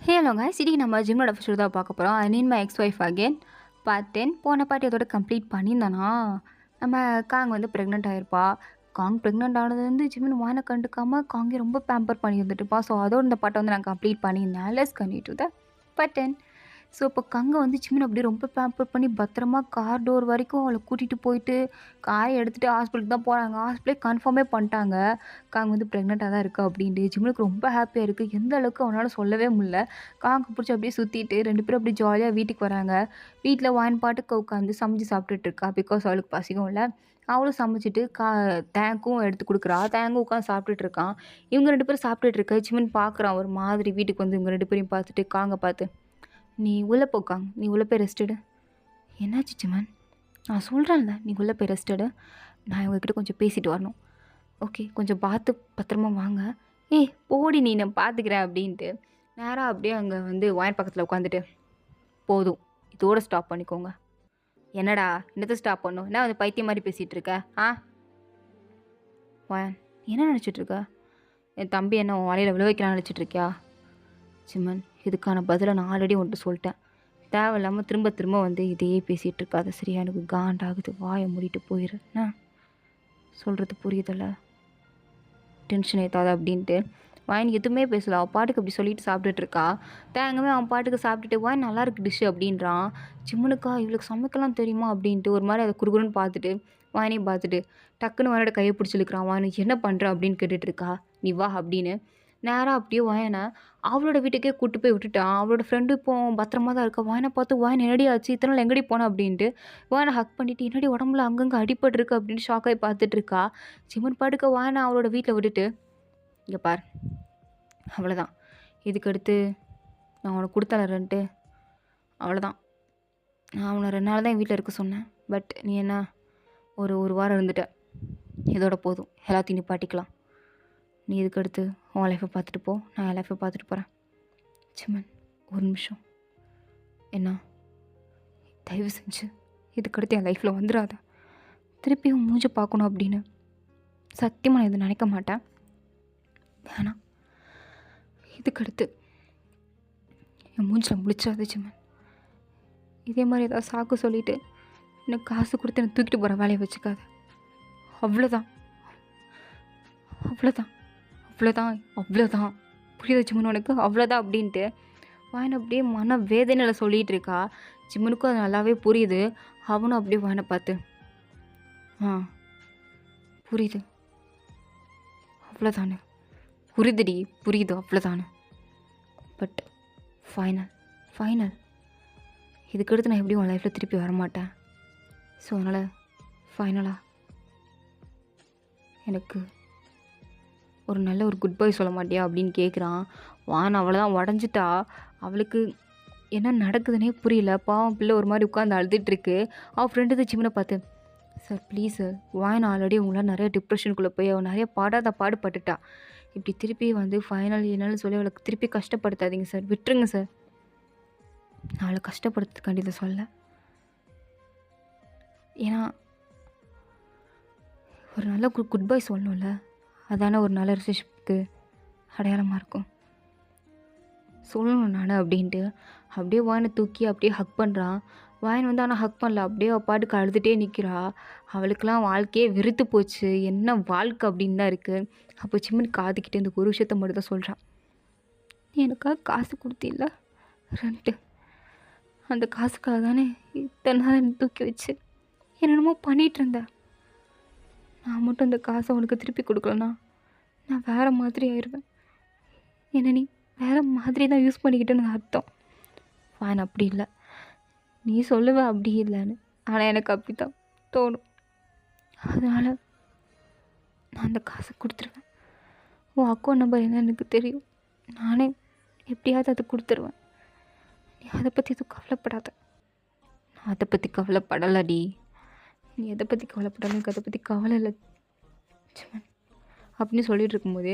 Hello guys, இன்னைக்கு நம்ம ஜிம்மோட episode தான் பார்க்க போகிறோம். I need my X wife again part 10. போன பாட்டி அதோட கம்ப்ளீட் பண்ணியிருந்தானா நம்ம காங் வந்து ப்ரெக்னென்ட் ஆகிருப்பா. காங் ப்ரெக்னென்ட் ஆனது வந்து ஜிம்மின் வானை கண்டுக்காமல் காங்கே ரொம்ப பேம்பர் பண்ணி வந்துட்டுப்பா. ஸோ அதோட இந்த பாட்டை வந்து நான் கம்ப்ளீட் பண்ணியிருந்தேன். Let's continue to the part 10. So இப்போ கங்கை வந்து ஜிம்மின் அப்படியே ரொம்ப பேம்பர் பண்ணி பத்திரமா கார் டோர் வரைக்கும் அவளை கூட்டிகிட்டு போயிட்டு காரை எடுத்துகிட்டு ஹாஸ்பிட்டலுக்கு தான் போகிறாங்க. ஹாஸ்பிட்டலே கன்ஃபார்மே பண்ணிட்டாங்க காங் வந்து ப்ரெக்னெண்ட்டாக தான் இருக்குது அப்படின்ட்டு. ஜிம்முக்கு ரொம்ப ஹாப்பியாக இருக்குது. எந்த அளவுக்கு அவனால் சொல்லவே முடியல. காங்கு பிடிச்சி அப்படியே சுற்றிட்டு 2 பேரும் அப்படியே ஜாலியாக வீட்டுக்கு வராங்க. வீட்டில் வாயின் பாட்டுக்கு உட்காந்து சமைச்சு சாப்பிட்டுட்டு இருக்கா. பிகாஸ் அவளுக்கு பசிக்கும் இல்லை. அவளும் சமைச்சிட்டு தேங்கும் எடுத்து கொடுக்குறா. தேங்கும் உட்காந்து சாப்பிட்டுட்டு இருக்கான். இவங்க 2 பேரும் சாப்பிட்டுட்டு இருக்க ஜிம்மன் பார்க்குறான் ஒரு மாதிரி. வீட்டுக்கு வந்து இவங்க 2 பேரையும் பார்த்துட்டு காங்க பார்த்து, நீ உள்ளே போக்காங்க, நீ உள்ளே போய் ரெஸ்டடு. என்னாச்சு ஜிம்மன்? நான் சொல்கிறேன்ல, நீ உள்ளே போய் ரெஸ்டடு. நான் இவங்கக்கிட்ட கொஞ்சம் பேசிட்டு வரணும். ஓகே, கொஞ்சம் பார்த்து பத்திரமா வாங்க. ஏய் போடி, நீ நான் பார்த்துக்கிறேன் அப்படின்ட்டு நேராக அப்படியே அங்கே வந்து வாயின் பக்கத்தில் உட்காந்துட்டு, போதும் இதோட ஸ்டாப் பண்ணிக்கோங்க. என்னடா என்னத்தை ஸ்டாப் பண்ணும்? என்ன வந்து பைத்தியம் மாதிரி பேசிகிட்டு இருக்க? வாயன் என்ன நினச்சிட்ருக்க? என் தம்பி என்ன உன் வலையில் விழ வைக்கலாம்னு நினச்சிட்ருக்கியா? சிம்மன், இதுக்கான பதிலை நான் ஆல்ரெடி ஒன்ட்டு சொல்லிட்டேன். தேவையில்லாமல் திரும்ப திரும்ப வந்து இதையே பேசிகிட்டு இருக்காது சரியா? எனக்கு காண்டாகுது. வாயை மூடிட்டு போயிடு. சொல்கிறது புரியுதில்ல? டென்ஷன் ஏற்றாத அப்படின்ட்டு வாயின் எதுவுமே பேசல. அவன் பாட்டுக்கு அப்படி சொல்லிட்டு சாப்பிட்டுட்டு இருக்கா. தேங்கமே அவன் பாட்டுக்கு சாப்பிட்டுட்டு வாயின் நல்லா இருக்கு டிஷ்ஷு அப்படின்றான். சிம்மனுக்கா இவளுக்கு சமைக்கலாம் தெரியுமா அப்படின்ட்டு ஒரு மாதிரி அதை குறுகுறுன்னு பார்த்துட்டு வாயினையும் பார்த்துட்டு டக்குன்னு வானோட கையை பிடிச்சிருக்கிறான். வாயின் என்ன பண்ணுற அப்படின்னு கேட்டுட்டு இருக்கா. நீ வா அப்படின்னு நேராக அப்படியே வாயனை அவளோட வீட்டுக்கே கூப்பிட்டு போய் விட்டுட்டான். அவளோட ஃப்ரெண்டு இப்போ பத்திரமா தான் இருக்கா. வாயனை பார்த்து வாயன் என்னடி ஆச்சு, இத்தனை நாள் எங்கடி போனேன் அப்படின்ட்டு வாயனை ஹக் பண்ணிவிட்டு என்னடி உடம்புல அங்கங்கே அடிபட்டுருக்கு அப்படின்னு ஷாக்காகி பார்த்துட்டு இருக்கா. சிம்மன் பாட்டுக்க வாயனை அவளோட வீட்டில் விட்டுட்டு, இங்கே பார் அவ்வளோதான், இதுக்கடுத்து நான் உனக்கு கொடுத்தலறன்ட்டு அவ்வளோதான். நான் அவனை 2 நாள் தான் என் வீட்டில் இருக்க சொன்னேன். பட் நீ என்ன ஒரு வாரம் இருந்துட்ட. இதோட போதும், எல்லாத்தையும் நிப்பாட்டிக்கலாம். நீ இதுக்கடுத்து உன் லைஃப்பை பார்த்துட்டு போ, நான் என் லைஃப்பை பார்த்துட்டு போகிறேன். சிம்மன் ஒரு நிமிஷம், என்ன தயவு செஞ்சு இதுக்கடுத்து என் லைஃப்பில் வந்துடாத. திருப்பியும் மூஞ்சி பார்க்கணும் அப்படின்னு சத்தியமாக நான் இதை நினைக்க மாட்டேன். வேணாம், இதுக்கடுத்து என் மூஞ்சில் முடிச்சாது சிம்மன். இதே மாதிரி ஏதாவது சாக்கு சொல்லிவிட்டு எனக்கு காசு கொடுத்து எனக்கு தூக்கிட்டு போகிற வேலையை வச்சுக்காத. அவ்வளோதான் அவ்வளோதான் அவ்வளோதான் அவ்வளோதான். புரியுது சிம்மன் உனக்கு? அவ்வளோதான் அப்படின்ட்டு வாயனை அப்படியே மன வேதனையில் சொல்லிகிட்டு இருக்கா. சிம்மனுக்கும் அது நல்லாவே புரியுது. அவனும் அப்படியே வாயனை பார்த்து, புரியுது அவ்வளோதானு, புரியுதுடி புரியுது அவ்வளோதானு. பட் ஃபைனல் இதுக்கடுத்து நான் எப்படியும் உன் லைஃப்பில் திருப்பி வரமாட்டேன். ஸோ அதனால் ஃபைனலாக எனக்கு ஒரு நல்ல ஒரு குட் பை சொல்ல மாட்டியா அப்படின்னு கேட்குறான். வான் அவ்வளோதான் உடஞ்சிட்டா. அவளுக்கு என்ன நடக்குதுன்னே புரியல. பாவம் பிள்ளை ஒரு மாதிரி உட்காந்து அழுதுட்டுருக்கு. அவள் ஃப்ரெண்டு சிம்மனை பார்த்து, சார் ப்ளீஸ் சார், வாயின் ஆல்ரெடி உங்களால் நிறைய டிப்ரெஷனுக்குள்ளே போய் அவள் நிறைய பாடுபட்டுட்டா. இப்படி திருப்பி வந்து ஃபைனல் என்னன்னு சொல்லி அவளுக்கு திருப்பி கஷ்டப்படுத்தாதீங்க சார், விட்டுருங்க சார். நான் அவளை கஷ்டப்படுத்துக்காண்டி இதை சொல்ல. ஏன்னா ஒரு நல்ல குட் பை சொல்லணும்ல, அதான ஒரு நல்ல ரிலேஷன்ஷிப்புக்கு அடையாளமாக இருக்கும். சொல்லணும் நான் அப்படின்ட்டு அப்படியே வாயினை தூக்கி அப்படியே ஹக் பண்ணுறான். வாயின் வந்து ஆனால் ஹக் பண்ணல. அப்படியே பாட்டுக்கு அழுதுகிட்டே நிற்கிறா. அவளுக்கெல்லாம் வாழ்க்கையே வெறுத்து போச்சு. என்ன வாழ்க்கை அப்படின்னு தான் இருக்குது. அப்போ சிம்மன் காதுக்கிட்டே இந்த ஒரு விஷயத்த மட்டும் தான் சொல்கிறான். நீ எனக்காக காசு கொடுத்தில்ல ரெண்ட்டு, அந்த காசுக்காக தானே இத்தனை நாள் என்னை தூக்கி வச்சு என்னென்னமோ பண்ணிகிட்டு இருந்தேன். நான் மட்டும் அந்த காசை உனக்கு திருப்பி கொடுக்கலனா நான் வேறு மாதிரி ஆயிடுவேன். என்ன நீ வேறு மாதிரி தான் யூஸ் பண்ணிக்கிட்டேன்னு அர்த்தம். வான் அப்படி இல்லை, நீ சொல்லுவ அப்படி இல்லைன்னு, ஆனால் எனக்கு அப்படி தான் தோணும். அதனால் நான் அந்த காசை கொடுத்துருவேன். உன் அக்கௌண்ட் நம்பர் என்ன எனக்கு தெரியும். நானே எப்படியாவது அதை கொடுத்துருவேன். நீ அதை பற்றி எதுவும் கவலைப்படாத. நான் அதை பற்றி கவலைப்படலடி. நீ எதை பற்றி கவலைப்படாத, எனக்கு அதை பற்றி கவலை இல்லை சிம்மன் அப்படின்னு சொல்லிட்டு இருக்கும்போது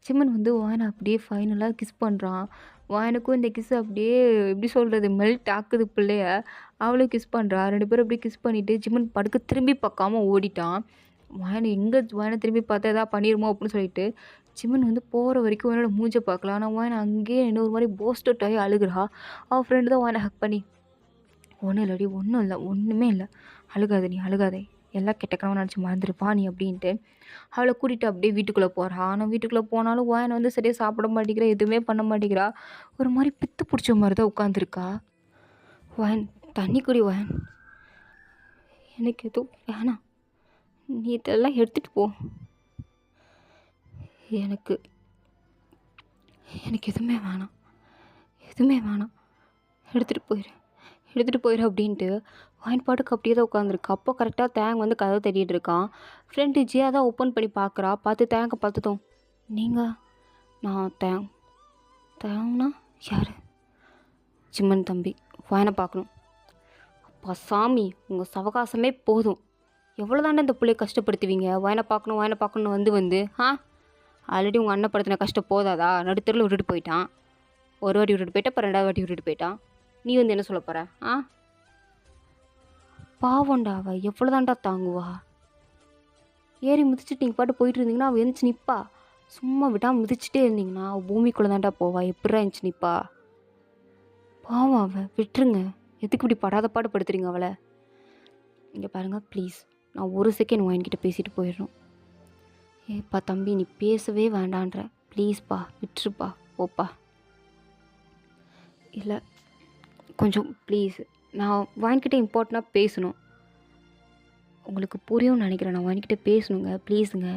சிம்மன் வந்து வாயனை அப்படியே ஃபைனலாக கிஸ் பண்ணுறான். வாயனுக்கும் இந்த கிஸ் அப்படியே எப்படி சொல்கிறது மெல்ட் ஆக்குது பிள்ளைய. அவளும் கிஸ் பண்ணுறா. 2 பேரும் அப்படியே கிஸ் பண்ணிவிட்டு சிம்மன் படுக்க திரும்பி பார்க்காம ஓடிட்டான். வாயனை திரும்பி பார்த்தா எதாவது பண்ணிடுமோ அப்படின்னு சொல்லிட்டு சிமன் வந்து போகிற வரைக்கும் என்னோட மூஞ்ச பார்க்கல. ஆனால் வாயன் அங்கேயே என்ன ஒரு மாதிரி போஸ்டட் ஆகி அழுகுறா. அவள் ஃப்ரெண்டு தான் வாயனை ஹக் பண்ணி, ஒன்றும் இல்லடி, ஒன்றும் இல்லை, ஒன்றுமே இல்லை, அழுகாத நீ, அழுகாதே, எல்லாம் கெட்ட கனவு நினச்சி மறந்துருப்பா நீ அப்படின்ட்டு அவளை கூட்டிகிட்டு அப்படியே வீட்டுக்குள்ளே போகிறா. ஆனால் வீட்டுக்குள்ளே போனாலும் வாயனை வந்து சரியாக சாப்பிட மாட்டேங்கிறா, எதுவுமே பண்ண மாட்டேங்கிறா. ஒரு மாதிரி பித்து பிடிச்ச மாதிரி தான் உட்காந்துருக்கா. வாயன், தண்ணி குடி வாயன், எனக்கு எதுவும் வேணாம், நீ இதெல்லாம் எடுத்துகிட்டு போ, எனக்கு எனக்கு எதுவுமே வேணாம், எதுவுமே வேணாம், எடுத்துகிட்டு போயிரு அப்படின்ட்டு வாயின் பாட்டுக்கு அப்படியே தான் உட்காந்துருக்கு. அப்போ கரெக்டாக தேங் வந்து கதவை தேடிட்டு இருக்கான். ஃப்ரெண்டு ஜியா தான் ஓப்பன் பண்ணி பார்க்குறா. தேங்கை பார்த்ததும், நீங்கள்? நான் தேங்னா யார்? சிம்மன் தம்பி, வாயனை பார்க்கணும். அப்பா சாமி, உங்கள் சவகாசமே போதும், எவ்வளோ தாண்டா இந்த பிள்ளைய கஷ்டப்படுத்துவீங்க? வாயனை பார்க்கணுன்னு வந்து ஆல்ரெடி உங்கள் அண்ணன் படுத்தின கஷ்டம் போதாதா? நடுத்தரில் விட்டுட்டு போயிட்டான், ஒரு வாட்டி விட்டுட்டு போயிட்டா, அப்புறம் 2வது வாட்டி விட்டுட்டு போயிட்டான். நீ வந்து என்ன சொல்ல போகிற? பாவண்டா, அவள் எவ்வளோ தாண்டா தாங்குவா? ஏறி மிதிச்சுட்டு நீங்கள் பாட்டு போயிட்டு இருந்தீங்கன்னா அவள் எழுந்துச்சு நிற்பா. சும்மா விடாமல் மிதிச்சுட்டே இருந்தீங்கன்னா அவள் பூமிக்குள்ளே தாண்டா போவா. எப்படா எழுந்துச்சு நிற்பா? பாவம் அவள், விட்டுருங்க. எதுக்கு இப்படி படாத பாடு படுத்துறீங்க அவளை? இங்கே பாருங்கள் ப்ளீஸ், நான் ஒரு செகண்ட் வாங்கிக்கிட்ட பேசிட்டு போயிடணும். ஏப்பா தம்பி, நீ பேசவே வேண்டான்ற, ப்ளீஸ்ப்பா, விட்டுருப்பா, போப்பா. இல்லை கொஞ்சம் ப்ளீஸ், நான் வாங்கிக்கிட்ட இம்பார்ட்டண்ட்டாக பேசணும். உங்களுக்கு புரியும்னு நினைக்கிறேன், நான் வாங்கிக்கிட்ட பேசணுங்க, ப்ளீஸுங்க.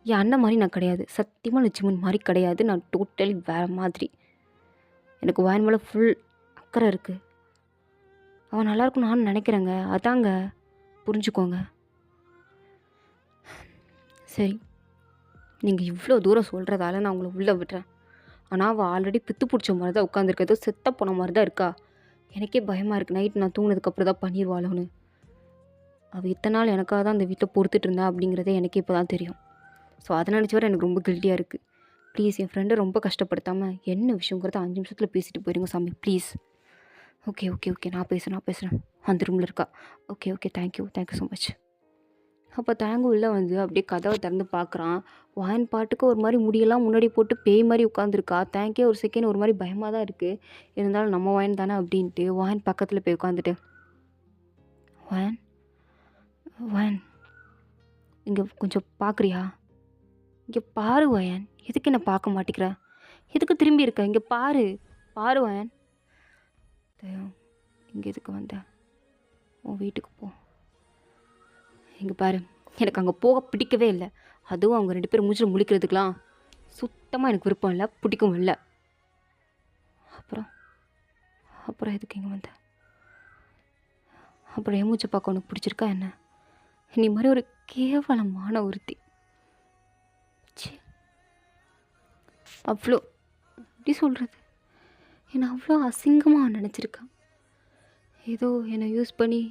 என் அண்ணன் மாதிரி நான் கிடையாது, சத்தியமாக லட்சுமன் மாதிரி கிடையாது. நான் டோட்டலி வேறு மாதிரி. எனக்கு வாயின் மேலே ஃபுல் அக்கறை இருக்குது. அவன் நல்லாயிருக்கும் நான் நினைக்கிறேங்க, அதாங்க, புரிஞ்சுக்கோங்க. சரி, நீங்கள் இவ்வளோ தூரம் சொல்கிறதால நான் உங்களை உள்ளே விட்டுறேன். ஆனால் அவள் ஆல்ரெடி பித்து பிடிச்ச மாதிரி தான் உட்காந்துருக்கதோ, செத்த போன மாதிரி தான் இருக்கா. எனக்கே பயமாக இருக்குது, நைட் நான் தூங்கினதுக்கப்புறம் தான் பண்ணிடுவாளோன்னு. அவள் இத்தனை நாள் எனக்காக தான் அந்த வீட்டில் பொறுத்துட்டு இருந்தா அப்படிங்கிறதே எனக்கே இப்போ தான் தெரியும். ஸோ அதை நினச்சி வர எனக்கு ரொம்ப கில்ட்டியாக இருக்குது. ப்ளீஸ் என் ஃப்ரெண்டை ரொம்ப கஷ்டப்படுத்தாமல் என்ன விஷயங்கிறத 5 நிமிஷத்தில் பேசிட்டு போயிருங்க சாமி, ப்ளீஸ். ஓகே, நான் பேசுகிறேன். அந்த ரூமில் இருக்கா. Okay, thank you so much. அப்போ தேங்கு உள்ளே வந்து அப்படியே கதவை திறந்து பார்க்குறான். வாயன் பாட்டுக்கு ஒரு மாதிரி முடியெல்லாம் முன்னாடி போட்டு பேய் மாதிரி உட்காந்துருக்கா. தேங்கே ஒரு செகண்ட் ஒரு மாதிரி பயமாக தான் இருக்குது. இருந்தாலும் நம்ம வாயன் தானே அப்படின்ட்டு வாயன் பக்கத்தில் போய் உட்காந்துட்டு, வாயன் இங்கே கொஞ்சம் பார்க்குறியா? இங்கே பாரு வாயன், எதுக்கு என்ன பார்க்க மாட்டேங்கிற? எதுக்கு திரும்பி இருக்க? இங்கே பாரு வாயன். இங்கே எதுக்கு வந்த? உன் வீட்டுக்கு போ. இங்கே பாரு, எனக்கு அங்கே போக பிடிக்கவே இல்லை. அதுவும் அவங்க 2 பேரும் மூஞ்சில் முழிக்கிறதுக்கெலாம் சுத்தமாக எனக்கு விருப்பம் இல்லை, பிடிக்கவும் இல்லை. அப்புறம் எதுக்கு இங்கே வந்த? அப்புறம் என் மூச்சை பார்க்க உனக்கு பிடிச்சிருக்கா என்ன? நீ மாதிரி ஒரு கேவலமான ஒருத்தி. அவ்வளோ எப்படி சொல்கிறது, என்னை அவ்வளோ அசிங்கமாக நினச்சிருக்கான். ஏதோ என்னை யூஸ் பண்ணி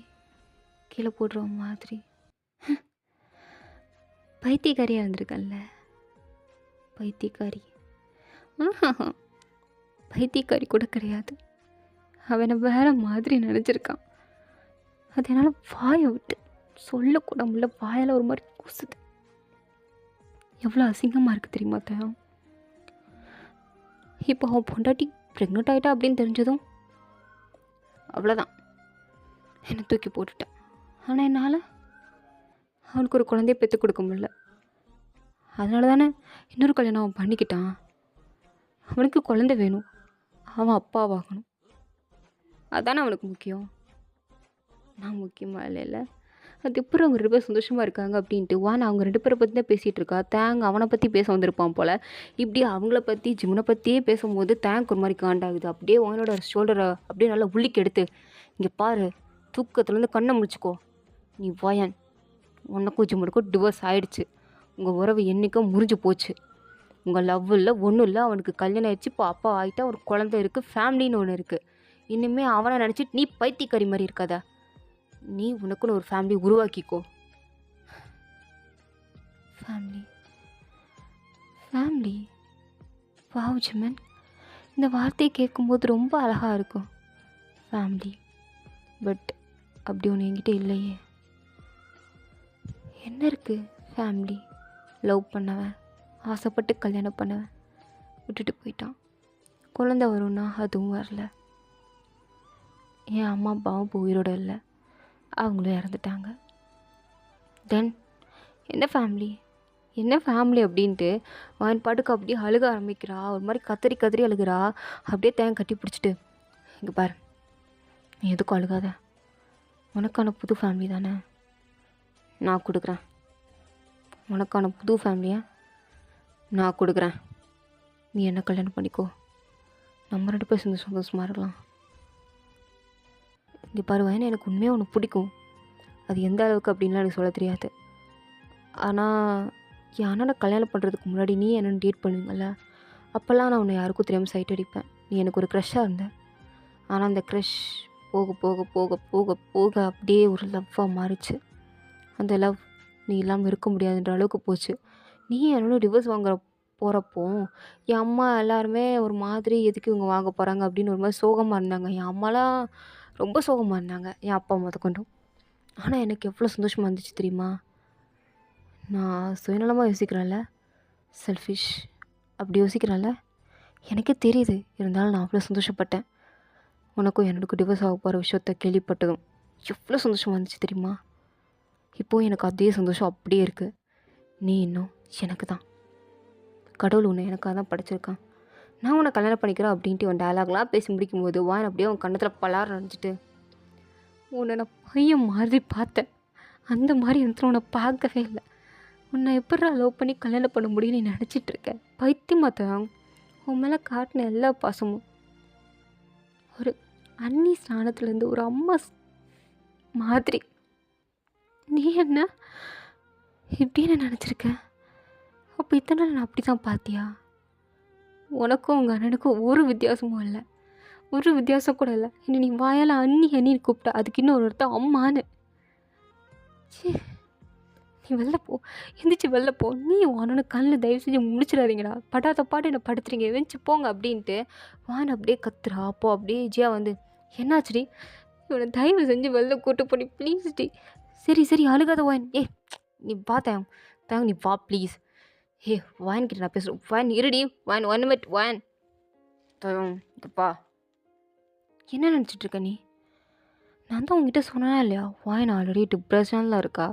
கீழே போடுற மாதிரி. பைத்தியக்காரியாக இருந்திருக்கல்ல, பைத்தியக்காரி கூட கிடையாது. அவனை வேற மாதிரி நினச்சிருக்கான். அது என்னால் வாயை விட்டு சொல்லக்கூட முடியல, வாயால் ஒரு மாதிரி கூசுது. எவ்வளோ அசிங்கமாக இருக்குது தெரியுமா தயம்? இப்போ அவன் பொண்டாட்டி ப்ரெக்னென்ட் ஆகிட்டா அப்படின்னு தெரிஞ்சதும் அவ்வளோதான், என்னை தூக்கி போட்டுட்டான். ஆனால் என்னால் அவனுக்கு ஒரு குழந்தைய பெற்று கொடுக்க முடியல. அதனால தானே இன்னொரு கல்யாணம் அவன் பண்ணிக்கிட்டான். அவனுக்கு குழந்தை வேணும், அவன் அப்பாவாகணும், அதுதானே அவனுக்கு முக்கியம். நான் முக்கியமாக இல்லை. அது எப்படி அவங்க 2 பேரும் சந்தோஷமாக இருக்காங்க அப்படின்ட்டு அவங்க 2 பேரை பற்றி தான் பேசிகிட்டு இருக்கா. தேங்க் அவனை பற்றி பேச வந்திருப்பான் போல். இப்படி அவங்கள பற்றி ஜிம்னை பற்றியே பேசும்போது தேங்க் ஒரு மாதிரி காண்டாகுது. அப்படியே அவனோட ஷோல்டரை அப்படியே நல்லா உள்ளிக்கு எடுத்து, இங்கே பாரு, தூக்கத்துலேருந்து கண்ணை முடிச்சுக்கோ, நீ வாயன், உனக்கும் ஜிம்முக்கும் டிவோர்ஸ் ஆகிடுச்சு, உங்கள் உறவு என்றைக்கும் முறிஞ்சு போச்சு, உங்கள் லவ் இல்லை ஒன்றும் இல்லை, அவனுக்கு கல்யாணம் ஆயிடுச்சு, இப்போ அப்பா ஆகிட்டா, ஒரு குழந்தை இருக்குது, ஃபேமிலின்னு ஒன்று இருக்குது. இனிமேல் அவனை நினச்சிட்டு நீ பைத்தியக்காரி மாதிரி இருக்காதா, நீ உனக்குன்னு ஒரு ஃபேமிலி உருவாக்கிக்கோ. ஃபேமிலி வாவ் ஜிமன், இந்த வார்த்தையை கேட்கும்போது ரொம்ப அழகாக இருக்கும், ஃபேமிலி. பட் அப்படி ஒன்று என்கிட்ட இல்லையே. என்ன இருக்குது ஃபேமிலி? லவ் பண்ணவன், ஆசைப்பட்டு கல்யாணம் பண்ண விட்டுட்டு போயிட்டான். குழந்த வரும்னா அதுவும் வரல. என் அம்மா அப்பாவும் இப்போ உயிரோடு இல்லை, அவங்களும் இறந்துட்டாங்க. தென் என்ன ஃபேமிலி என்ன ஃபேமிலி அப்படின்ட்டு அவன் பாட்டுக்கு அப்படியே அழுக ஆரம்பிக்கிறா. ஒரு மாதிரி கதறி கதறி அழுகிறா. அப்படியே தேன் கட்டி பிடிச்சிட்டு, இங்கே பாரு, நீ எதுக்கும் அழுகாத, உனக்கான புது ஃபேமிலி தானே நான் கொடுக்குறேன், உனக்கான புது ஃபேமிலியை நான் கொடுக்குறேன், நீ என்ன கல்யாணம் பண்ணிக்கோ, நம்ம 2 பேர் சந்தோஷமாக இருக்கலாம். இங்கே பாரு வயனை, எனக்கு உண்மையாக ஒன்று பிடிக்கும், அது எந்த அளவுக்கு அப்படின்லாம் எனக்கு சொல்ல தெரியாது. ஆனால் என் அண்ணனை கல்யாணம் பண்ணுறதுக்கு முன்னாடி நீ என்னென்னு டேட் பண்ணுவீங்கள்ல, அப்போல்லாம் நான் உன்னை யாருக்கும் தெரியாமல் சைட் அடிப்பேன். நீ எனக்கு ஒரு க்ரஷ்ஷாக இருந்த. ஆனால் அந்த க்ரஷ் போக போக போக போக போக அப்படியே ஒரு லவ்வாக மாறிச்சு. அந்த லவ் நீ இல்லாமல் இருக்க முடியாதுன்ற அளவுக்கு போச்சு. நீ என்னோட டிவோர்ஸ் வாங்குற போகிறப்போ என் அம்மா எல்லாருமே ஒரு மாதிரி, எதுக்கு இவங்க வாங்க போகிறாங்க அப்படின்னு ஒரு மாதிரி சோகமாக இருந்தாங்க. என் அம்மாலாம் ரொம்ப சோகமாக இருந்தாங்க, என் அப்பா முதற்கொண்டும். ஆனால் எனக்கு எவ்வளோ சந்தோஷமாக இருந்துச்சு தெரியுமா? நான் சுயநலமாக யோசிக்கிறேன்ல, செல்ஃபிஷ் அப்படி யோசிக்கிறேன்ல, எனக்கே தெரியுது. இருந்தாலும் நான் அவ்வளோ சந்தோஷப்பட்டேன். உனக்கும் என்னோடக்கும் டிவோர்ஸ் ஆக போகிற விஷயத்த கேள்விப்பட்டதும் எவ்வளோ சந்தோஷமாக இருந்துச்சு தெரியுமா? இப்போது எனக்கு அதே சந்தோஷம் அப்படியே இருக்குது. நீ இன்னும் எனக்கு தான். கடவுள் உன்னை எனக்காக தான் படைச்சிருக்கான். நான் உன்னை கல்யாணம் பண்ணிக்கிறேன் அப்படின்ட்டு அவன் டயலாக்லாம் பேசி முடிக்கும்போது வான் அப்படியே அவன் கண்ணத்தில் பலார் நினச்சிட்டு, உன்னை நான் பையன் மாதிரி பார்த்தேன், அந்த மாதிரி இடத்துல உன்னை பார்க்கவே இல்லை. உன்னை எப்படி லவ் பண்ணி கல்யாணம் பண்ண முடியும்னு நீ நினச்சிட்டு இருக்க? பைத்தியமாத்தான். உன் மேலே காட்டின எல்லா பாசமும் ஒரு அண்ணி ஸ்நானத்துலேருந்து ஒரு அம்மா மாதிரி. நீ என்ன இப்படின்னு நினச்சிருக்க? அப்போ இத்தனை நாள் நான் அப்படி தான் பார்த்தியா? உனக்கும் உங்கள் அண்ணனுக்கும் ஒரு வித்தியாசமும் இல்லை, ஒரு வித்தியாசம் கூட இல்லை. இன்னும் நீ வாயால் அண்ணி அண்ணின்னு கூப்பிட்டா அதுக்கு இன்னும் ஒரு அர்த்தம் அம்மான்னு. நீ வெளில போ, எந்திரிச்சு வெளில போ. நீ வானோன்னு கண்ணில் தயவு செஞ்சு முடிச்சிடாதீங்கடா, படாத பாட்டு என்னை படுத்துறீங்க, வெஞ்சு போங்க அப்படின்ட்டு வான் அப்படியே கத்துறா. அப்போ அப்படியே ஜியா வந்து, என்னாச்சுடி, இவனை தயவு செஞ்சு வெளில கூட்டு போடி ப்ளீஸ் டி. சரி சரி அழுகாத வான். நீ வா தேங் தேங், நீ வா ப்ளீஸ். வான் கிட்ட நான் பேசுகிறேன். வான் இருடி, வான் 1 minute வான். தப்பா என்ன நினச்சிட்ருக்க நீ? நான் தான் உங்ககிட்ட சொன்னேனா இல்லையா, வான் ஆல்ரெடி டிப்ரெஷனில் இருக்கா,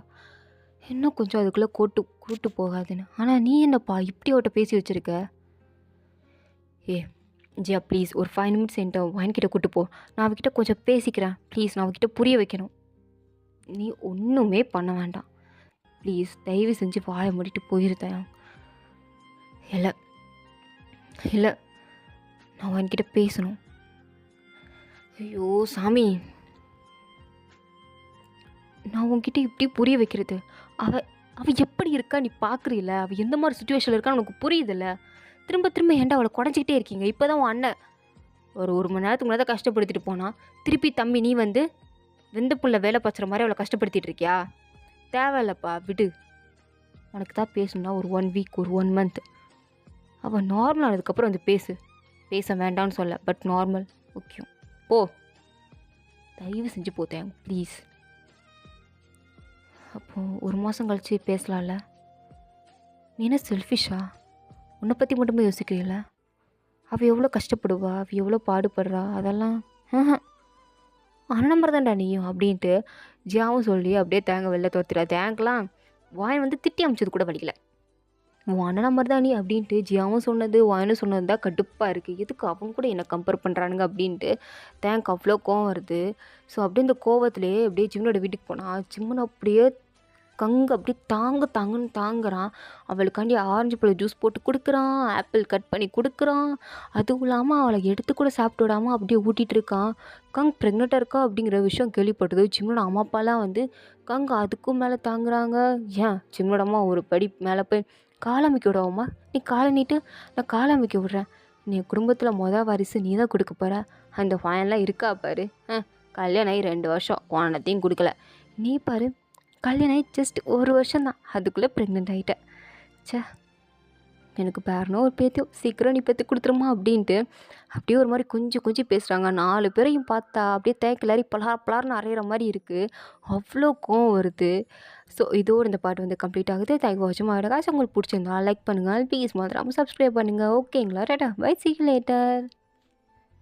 இன்னும் கொஞ்சம் அதுக்குள்ளே கூட்டு போகாதுன்னு. ஆனால் நீ என்னப்பா இப்படி அவட்ட பேசி வச்சுருக்க? ஜியா ப்ளீஸ் ஒரு 5 minutes என்கிட்ட வான்கிட்ட கூட்டு போ, நான் அவகிட்ட கொஞ்சம் பேசிக்கிறேன் ப்ளீஸ், நான் அவகிட்ட புரிய வைக்கணும். நீ ஒன்றுமே பண்ண வேண்டாம் ப்ளீஸ், தயவு செஞ்சு வாயை மூடிட்டு போயிருந்தேன். இல்லை இல்லை, நான் அவன்கிட்ட பேசணும். ஐயோ சாமி, நான் உன்கிட்ட இப்படி புரிய வைக்கிறது? அவள் எப்படி இருக்கா நீ பார்க்குறீல்ல, அவள் எந்த மாதிரி சுச்சுவேஷனில் இருக்கான்னு உனக்கு புரியுதில்ல? திரும்ப திரும்ப ஏன்டா அவளை குறைஞ்சிக்கிட்டே இருக்கீங்க? இப்போ தான் உன் அண்ணன் ஒரு மணி நேரத்துக்கு முன்னாடி தான் கஷ்டப்படுத்திட்டு போனான். திருப்பி தம்பி நீ வந்து வெந்த புள்ள வேலை பச்சுற மாதிரி அவளை கஷ்டப்படுத்திட்டு இருக்கியா? தேவையில்லப்பா, விடு. உனக்கு தான் பேசணுன்னா ஒரு 1 week, ஒரு 1 month, அவள் நார்மல் ஆனதுக்கப்புறம் வந்து பேச வேண்டாம்னு சொல்ல, பட் நார்மல் முக்கியம். போ, தயவு செஞ்சு போத்தேன் ப்ளீஸ். அப்போது 1 மாதம் கழித்து பேசலாம்ல? நீ என்ன செல்ஃபிஷா? உன்னை பற்றி மட்டுமே யோசிக்கிறீல்ல? அவள் எவ்வளோ கஷ்டப்படுவா, அவள் எவ்வளோ பாடுபடுறா, அதெல்லாம் அண்ணன் நம்பர் தான்டா நீயும் அப்படின்ட்டு ஜியாவும் சொல்லி அப்படியே தேங்க வெளில தோத்துறா. தேங்கலாம் வாயன் வந்து திட்டி அமைச்சது கூட வலிக்கல. உன் அண்ணன் நம்பர் தான் நீ அப்படின்ட்டு ஜியாவும் சொன்னது வாயனும் சொன்னது தான் கடுப்பாக இருக்குது. எதுக்கு அவங்க கூட என்னை கம்பேர் பண்ணுறானுங்க அப்படின்ட்டு தேங்க் அவ்வளோ கோவம் வருது. ஸோ அப்படியே இந்த கோவத்துலேயே அப்படியே ஜிம்னோட வீட்டுக்கு போனான். ஜிம்னு அப்படியே கங்கு அப்படியே தாங்குன்னு தாங்குறான். அவளுக்காண்டி ஆரஞ்சு பழ ஜூஸ் போட்டு கொடுக்குறான், ஆப்பிள் கட் பண்ணி கொடுக்குறான். அதுவும் இல்லாமல் அவளை எடுத்து கூட சாப்பிட்டு விடாமல் அப்படியே ஊட்டிகிட்டு இருக்கான். கங் ப்ரெக்னெண்ட்டாக இருக்கா அப்படிங்கிற விஷயம் கேள்விப்பட்டது ஜிம்னோட அம்மா அப்பாலாம் வந்து கங் அதுக்கும் மேலே தாங்குறாங்க. ஏன் ஜிம்னோட அம்மா ஒரு படி மேலே போய் காலமைக்க விடாமா, நீ காலை நீட்டு நான் காலமைக்க விட்றேன், நீ குடும்பத்தில் வாரிசு நீ தான் கொடுக்க போகிற, அந்த ஃபைன்லாம் இருக்கா பாரு, கல்யாணம் ஆகி 2 வருஷம் வானத்தையும் கொடுக்கல, நீ பாரு கல்யாணம் ஆகி ஜஸ்ட் 1 வருஷம்தான் அதுக்குள்ளே ப்ரெக்னென்ட் ஆகிட்டேன். சே எனக்கு பேரனோ ஒரு பேத்தியோ சீக்கிரம் நீ பெற்று கொடுத்துருமா அப்படின்ட்டு அப்படியே ஒரு மாதிரி கொஞ்சம் கொஞ்சம் பேசுகிறாங்க. 4 பேரையும் பார்த்தா அப்படியே தேக்கிலாரி பலார் பலார்னு அரையிற மாதிரி இருக்குது. அவ்வளோ கோவம் வருது. ஸோ இதோடு இந்த பாட்டு வந்து கம்ப்ளீட் ஆகுது. தேங்க் வாட்சிங் மை வீடியோ. உங்களுக்கு பிடிச்சிருந்தா லைக் பண்ணுங்கள். ப்ளீஸ் மறந்துடாமல் சப்ஸ்கிரைப் பண்ணுங்கள். ஓகேங்களா? Tata bye, see you later.